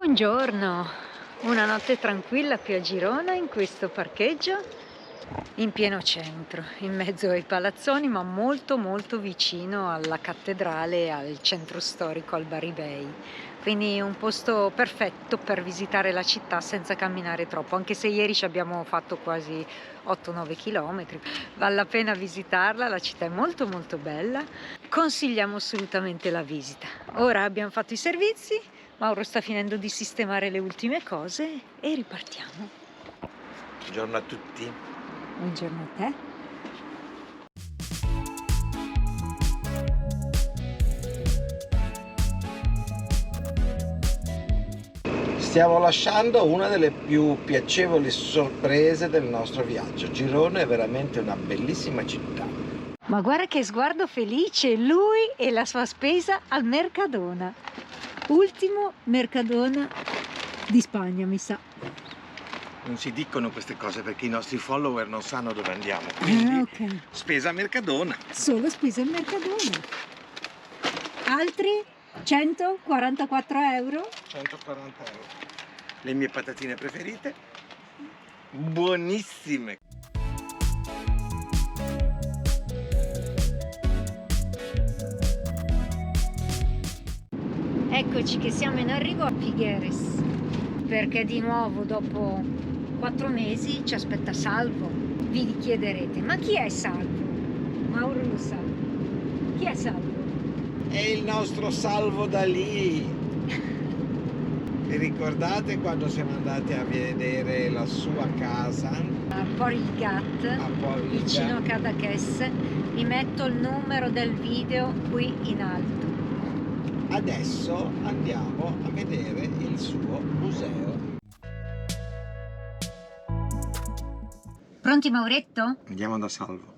Buongiorno, una notte tranquilla qui a Girona in questo parcheggio in pieno centro, in mezzo ai palazzoni ma molto vicino alla cattedrale e al centro storico al Baribei. Quindi un posto perfetto per visitare la città senza camminare troppo, anche se ieri ci abbiamo fatto quasi 8-9 chilometri. Vale la pena visitarla, la città è molto bella, consigliamo assolutamente la visita. Ora abbiamo fatto i servizi, Mauro sta finendo di sistemare le ultime cose e ripartiamo. Buongiorno a tutti. Buongiorno a te. Stiamo lasciando una delle più piacevoli sorprese del nostro viaggio. Girona è veramente una bellissima città. Ma guarda che sguardo felice, lui e la sua spesa al Mercadona. Ultimo Mercadona di Spagna, mi sa. Non si dicono queste cose perché i nostri follower non sanno dove andiamo. Quindi Ok. spesa a Mercadona. Solo spesa al Mercadona. Altri 144 euro. 140 euro. Le mie patatine preferite. Buonissime. Eccoci che siamo in arrivo a Figueres, perché di nuovo dopo 4 mesi ci aspetta Salvo. Vi chiederete, ma chi è Salvo? Mauro lo sa. Chi è Salvo? È il nostro Salvo Dalì. Vi ricordate quando siamo andati a vedere la sua casa? A Porrigat, A Porrigat. vicino a Cadaqués. Vi metto il numero del video qui in alto. Adesso andiamo a vedere il suo museo. Pronti Mauretto? Andiamo da Salvo.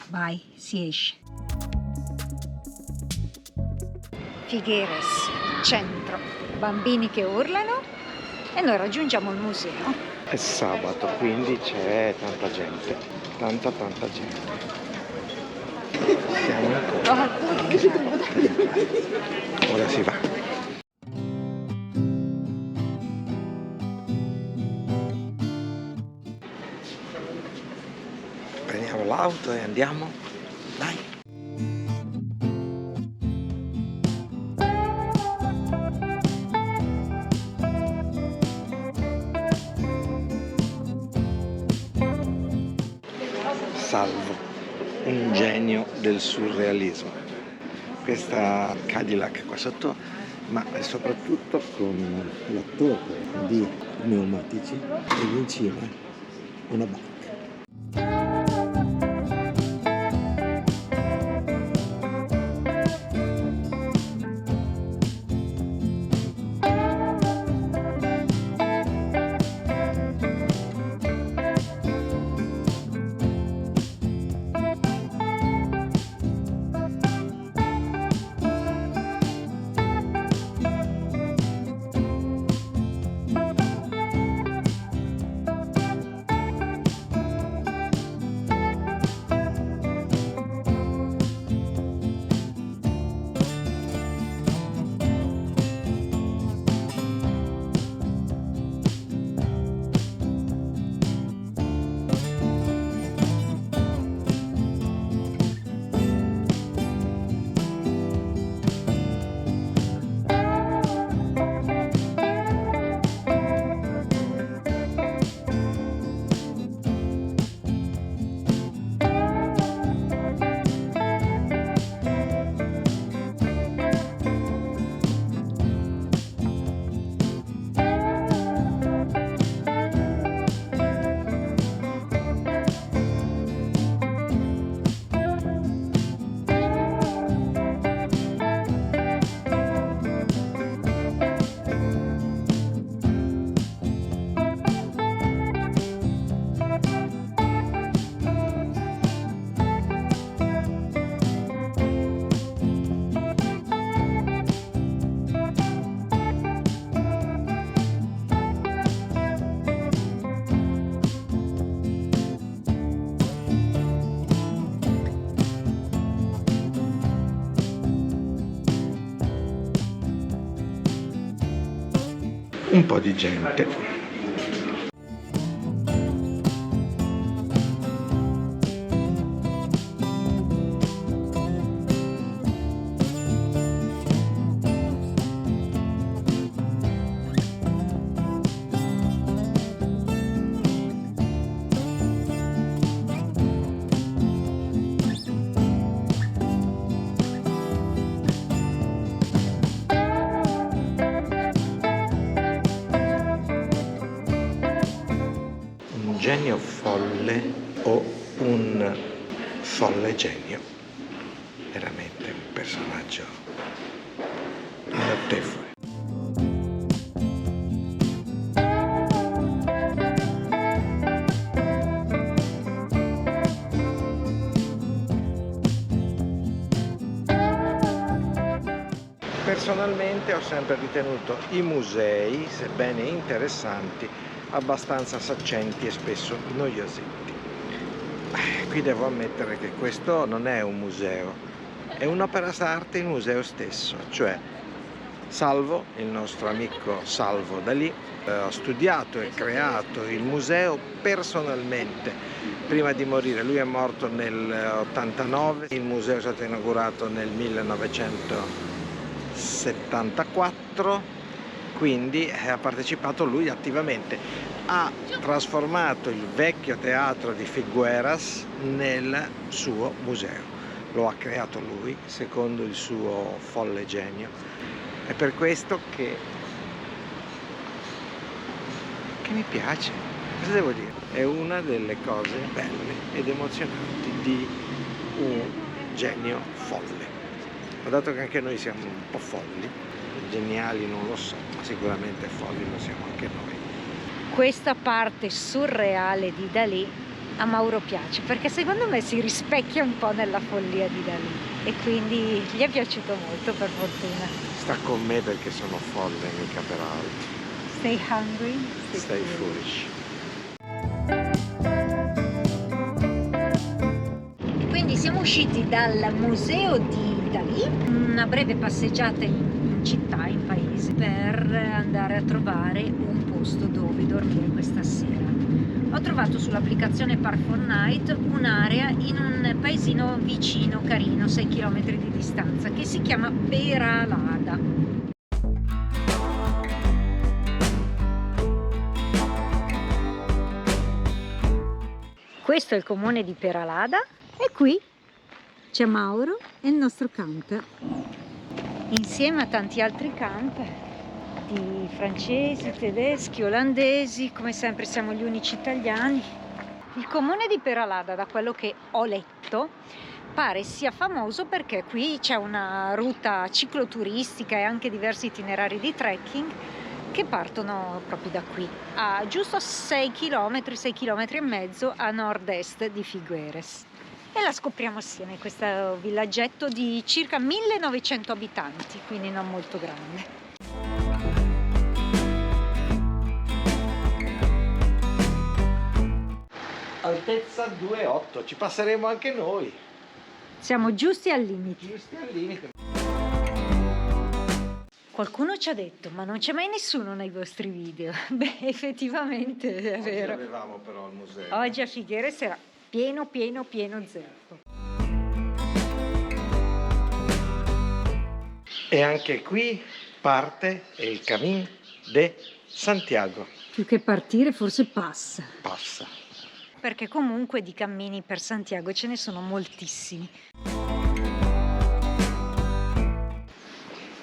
Vai, si esce. Figueres, centro, bambini che urlano e noi raggiungiamo il museo. È sabato, quindi c'è tanta gente, tanta gente. Siamo in coda. Ora si va. Prendiamo l'auto e andiamo. Dai. Salvo, un genio del surrealismo. Questa Cadillac qua sotto, ma soprattutto con la torre di pneumatici e lì in cima una barca. un po' di gente. Un genio folle o un folle genio? Veramente un personaggio notevole. Personalmente ho sempre ritenuto i musei, sebbene interessanti, abbastanza saccenti e spesso noiosenti. Qui devo ammettere che questo non è un museo, è un'opera d'arte il museo stesso, cioè Salvo, il nostro amico Salvo Dalì, ho studiato e creato il museo personalmente prima di morire. Lui è morto nel 89, il museo è stato inaugurato nel 1974, quindi ha partecipato lui attivamente, ha trasformato il vecchio teatro di Figueras nel suo museo, lo ha creato lui secondo il suo folle genio. È per questo che mi piace, cosa devo dire? È una delle cose belle ed emozionanti di un genio folle. Ma dato che anche noi siamo un po' folli, geniali non lo so, ma sicuramente folli lo siamo anche noi. Questa parte surreale di Dalì a Mauro piace, perché secondo me si rispecchia un po' nella follia di Dalì e quindi gli è piaciuto molto, per fortuna. Sta con me perché sono folle, mica per altro. Stay hungry, Stay foolish. Quindi siamo usciti dal museo di Dalì, una breve passeggiata in città, in paese, per andare a trovare un posto dove dormire questa sera. Ho trovato sull'applicazione Park4Night un'area in un paesino vicino, carino, 6 km di distanza, che si chiama Peralada. Questo è il comune di Peralada e qui c'è Mauro e il nostro camper, insieme a tanti altri camper di francesi, tedeschi, olandesi, come sempre siamo gli unici italiani. Il comune di Peralada, da quello che ho letto, pare sia famoso perché qui c'è una ruta cicloturistica e anche diversi itinerari di trekking che partono proprio da qui, a giusto 6 km e mezzo a nord-est di Figueres. E la scopriamo assieme, questo villaggetto di circa 1900 abitanti, quindi non molto grande. Altezza 2,8, ci passeremo anche noi. Siamo giusti al limite. Giusti al limite. Qualcuno ci ha detto, ma non c'è mai nessuno nei vostri video. Beh, effettivamente è vero. Oggi avevamo però il museo. Oggi a Figueres era pieno zeppo. E anche qui parte il Camino de Santiago. Più che partire forse passa. Passa. Perché comunque di cammini per Santiago ce ne sono moltissimi.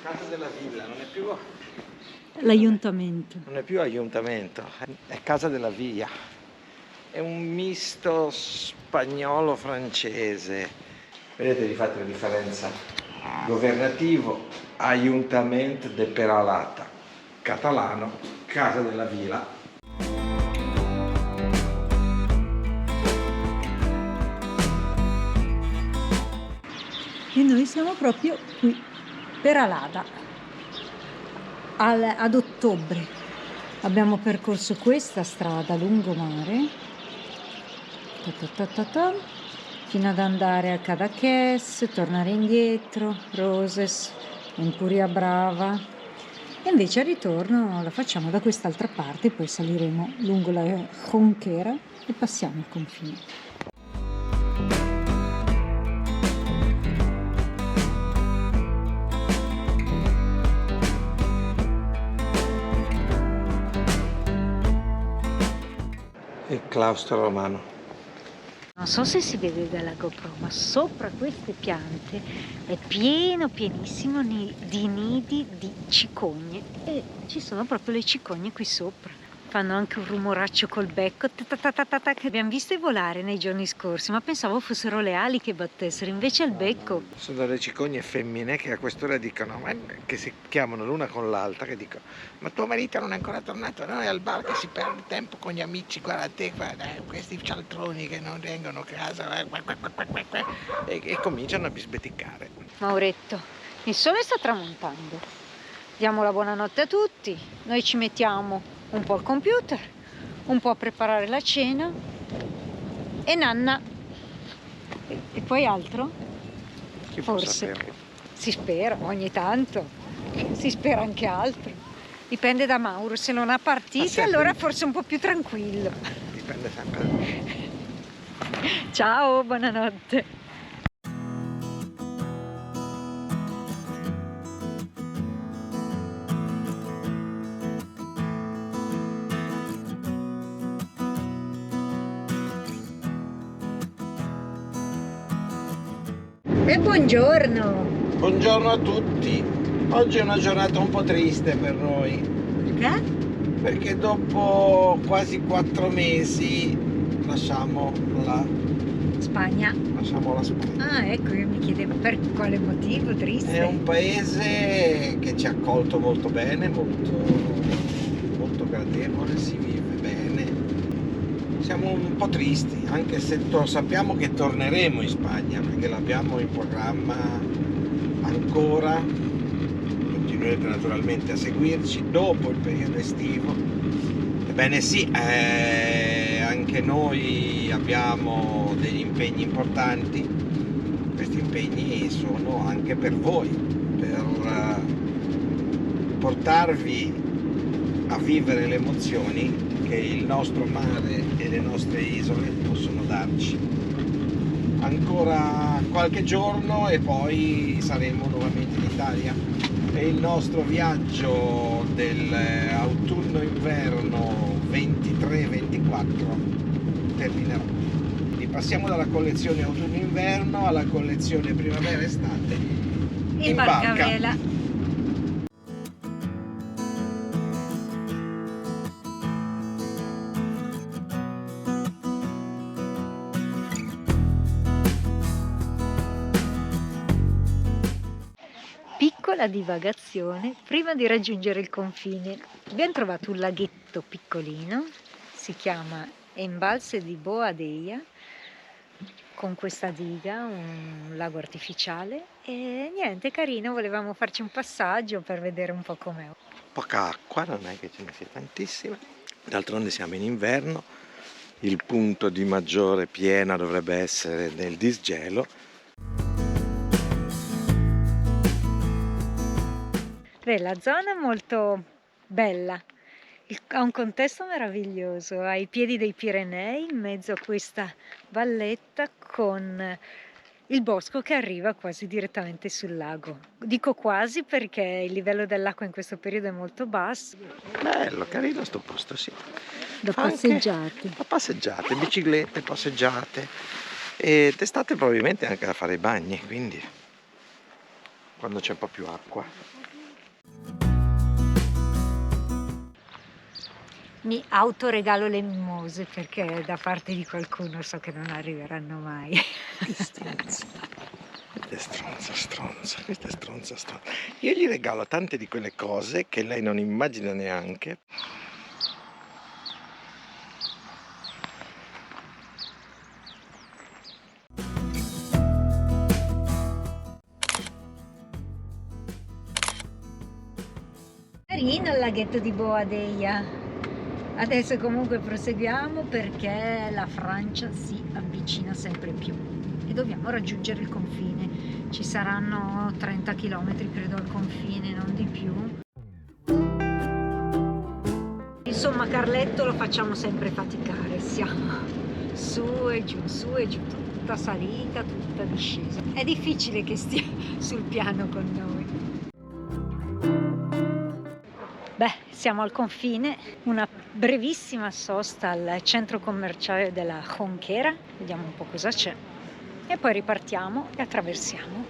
Casa della Villa, non è più L'aiuntamento. non è più aiuntamento, è Casa della Via. È un misto spagnolo-francese. Vedete, difatti la differenza. Governativo, Ayuntament de Peralada. Catalano, Casa della Villa. E noi siamo proprio qui, Peralada, ad ottobre. Abbiamo percorso questa strada lungomare fino ad andare a Cadaqués, tornare indietro, Roses, Empuria Brava E invece al ritorno la facciamo da quest'altra parte, poi saliremo lungo la Jonquera e passiamo il confine. Il claustro romano. Non so se si vede dalla GoPro, ma sopra queste piante è pienissimo di nidi di cicogne e ci sono proprio le cicogne qui sopra. Fanno anche un rumoraccio col becco, che abbiamo visto volare nei giorni scorsi, ma pensavo fossero le ali che battessero, invece è il becco. Sono le cicogne femmine che a quest'ora dicono, che si chiamano l'una con l'altra, che dicono: ma tuo marito non è ancora tornato? Noi al bar che si perde tempo con gli amici, guarda te, questi cialtroni che non vengono a casa, e cominciano a bisbeticare. Mauretto, il sole sta tramontando, diamo la buonanotte a tutti, noi ci mettiamo un po' al computer, un po' a preparare la cena e Nanna. E poi altro? Chi può Forse. saperlo? Si spera, ogni tanto si spera anche altro. Dipende da Mauro, se non ha partite allora forse un po' più tranquillo. Dipende sempre da me. Ciao, buonanotte. E buongiorno. Buongiorno a tutti. Oggi è una giornata un po' triste per noi. Perché? Perché dopo quasi 4 mesi lasciamo la Spagna. Spagna. Ah, ecco, io mi chiedevo per quale motivo triste. È un paese che ci ha accolto molto bene, molto gradevole, si vive bene. Siamo un po' tristi, anche se sappiamo che torneremo in Spagna, perché l'abbiamo in programma ancora. Continuerete naturalmente a seguirci dopo il periodo estivo. Ebbene sì, anche noi abbiamo degli impegni importanti. Questi impegni sono anche per voi, per portarvi a vivere le emozioni che il nostro mare e le nostre isole possono darci. Ancora qualche giorno e poi saremo nuovamente in Italia e il nostro viaggio dell'autunno-inverno 23-24 terminerà. Quindi passiamo dalla collezione autunno-inverno alla collezione primavera-estate in barca. Piccola divagazione prima di raggiungere il confine. Abbiamo trovato un laghetto piccolino, si chiama Embalse di Boadella, con questa diga, un lago artificiale e niente, carino, volevamo farci un passaggio per vedere un po' com'è. Poca acqua, non è che ce ne sia tantissima, d'altronde siamo in inverno, il punto di maggiore piena dovrebbe essere nel disgelo. La zona è molto bella, ha un contesto meraviglioso, ai piedi dei Pirenei, in mezzo a questa valletta con il bosco che arriva quasi direttamente sul lago. Dico quasi perché il livello dell'acqua in questo periodo è molto basso. Bello, carino sto posto, sì. Da passeggiate, biciclette, passeggiate e d'estate probabilmente anche da fare i bagni, quindi quando c'è un po' più acqua. Mi autoregalo le mimose perché da parte di qualcuno so che non arriveranno mai. Che stronza. Questa è stronza. Io gli regalo tante di quelle cose che lei non immagina neanche. Carino il laghetto di Boadella. Adesso comunque proseguiamo perché la Francia si avvicina sempre più e dobbiamo raggiungere il confine. Ci saranno 30 km credo al confine, non di più. insomma Carletto lo facciamo sempre faticare, siamo su e giù, tutta salita, tutta discesa. È difficile che stia sul piano con noi. Beh, siamo al confine, una brevissima sosta al centro commerciale della Jonquera, vediamo un po' cosa c'è e poi ripartiamo e attraversiamo.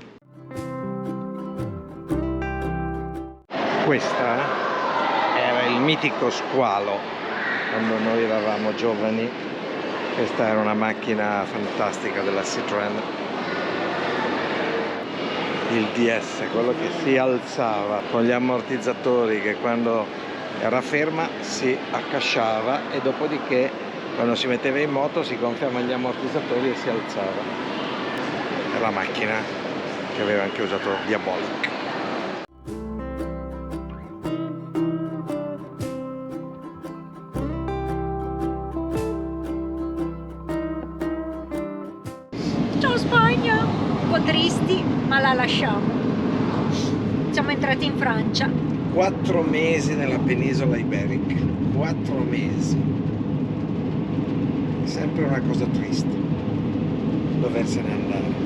Questa era il mitico squalo quando noi eravamo giovani. Questa era una macchina fantastica della Citroën, il DS, quello che si alzava con gli ammortizzatori, che quando era ferma si accasciava e dopodiché quando si metteva in moto si gonfiavano gli ammortizzatori e si alzava. È la macchina che aveva anche usato Diabolik. Ciao Spagna! Un po' tristi, ma la lasciamo. Siamo entrati in Francia. 4 mesi nella penisola iberica, 4 mesi. È sempre una cosa triste doversene andare.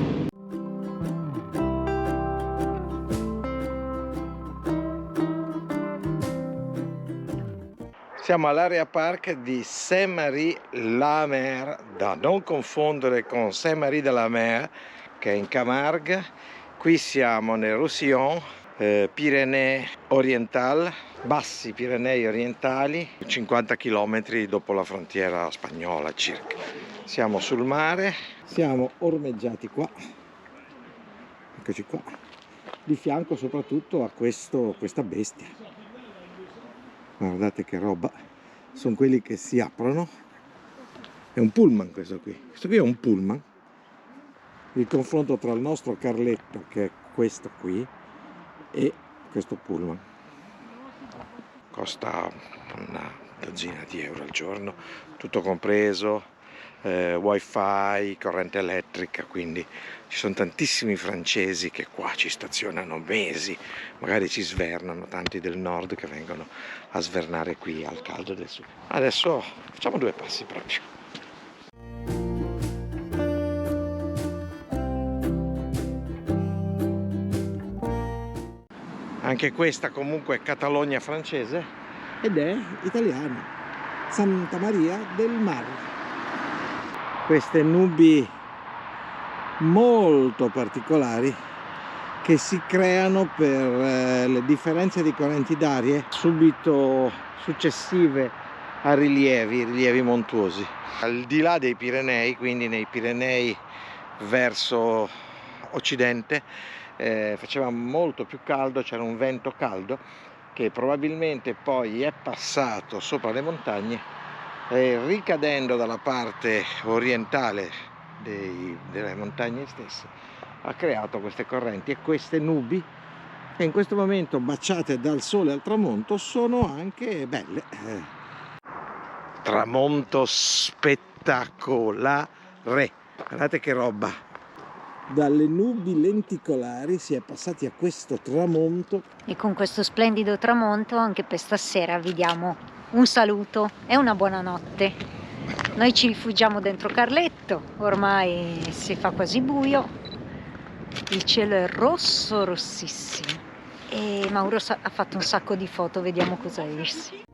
Siamo all'area park di Saint-Marie-la-Mer, da non confondere con Saint-Marie-de-la-Mer, che è in Camargue. Qui siamo nel Roussillon, Pirenei Oriental, Bassi Pirenei Orientali, 50 km dopo la frontiera spagnola circa. Siamo sul mare, siamo ormeggiati qua, eccoci qua, di fianco soprattutto a questa bestia. Guardate che roba, sono quelli che si aprono. È un pullman questo qui è un pullman. Il confronto tra il nostro Carletto, che è questo qui, e questo pullman costa una dozzina di euro al giorno, tutto compreso, wifi, corrente elettrica, quindi ci sono tantissimi francesi che qua ci stazionano mesi, magari ci svernano, tanti del nord che vengono a svernare qui al caldo del sud. Adesso facciamo 2 passi proprio. Anche questa comunque è Catalogna francese ed è italiana, Santa Maria del Mar. Queste nubi molto particolari che si creano per le differenze di correnti d'aria subito successive a rilievi montuosi. Al di là dei Pirenei, quindi nei Pirenei verso occidente, faceva molto più caldo, c'era un vento caldo che probabilmente poi è passato sopra le montagne e ricadendo dalla parte orientale delle montagne stesse ha creato queste correnti e queste nubi che in questo momento, baciate dal sole al tramonto, sono anche belle. Tramonto spettacolare, guardate che roba. Dalle nubi lenticolari si è passati a questo tramonto. E con questo splendido tramonto anche per stasera vi diamo un saluto e una buonanotte. Noi ci rifugiamo dentro Carletto, ormai si fa quasi buio, il cielo è rosso, rossissimo e Mauro ha fatto un sacco di foto, vediamo cosa dirsi.